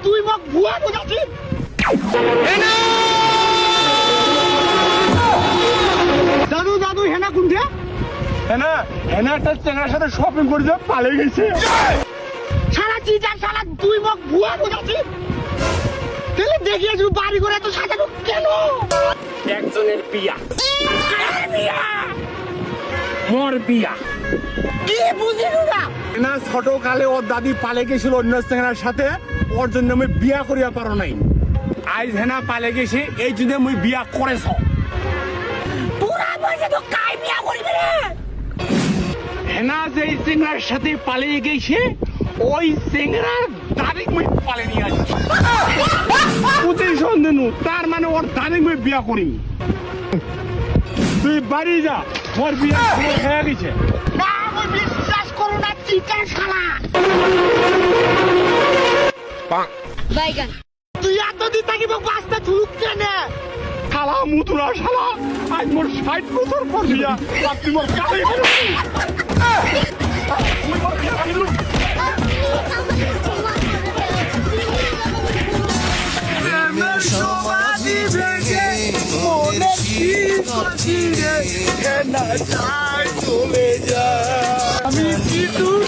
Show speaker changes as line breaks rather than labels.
তুই মোক ভুয়া বুঝাছিস দাদু দাদু হেনা কোনটা হেনা হেনা একটা চেনার সাথে শপিং করতে পালিয়ে গেছে সারা চিটার সারা তুই মোক ভুয়া বুঝাছিস তাহলে দেখিয়েছি বাড়ি করে তো সাজানো কেন একজনের বিয়া মোর বিয়া কি বুঝিলু না না ছোট কালে ওর দাদি পালে গেছিল অন্য চেনার সাথে ওর জন্য আমি বিয়া করিয়া পারো নাই আজ হেনা পালে গেছে এই জন্য মুই বিয়া করেছ পুরা বয়সে তো কাই বিয়া করিবে রে হেনা যে চেনার সাথে পালিয়ে গেছে ওই চেংড়ার দাদি মুই পালে নিয়ে আসছি বুঝি সন্দেহ তার মানে ওর দাদি মুই বিয়া করি তুই বাড়ি যা ওর বিয়া হয়ে গেছে না আমি বিশ্বাস করো না চিকেন শালা
বাইগান
তুই এতদিন থাকিব বাস্তা থুলুক কেনে শালা মুতুরা শালা আজ মোর 60 বছর পর বিয়া আর তুই মোর কালে সমাধি ভেঙে মনে কি করছি রে না চাই চলে যা আমি কি তুই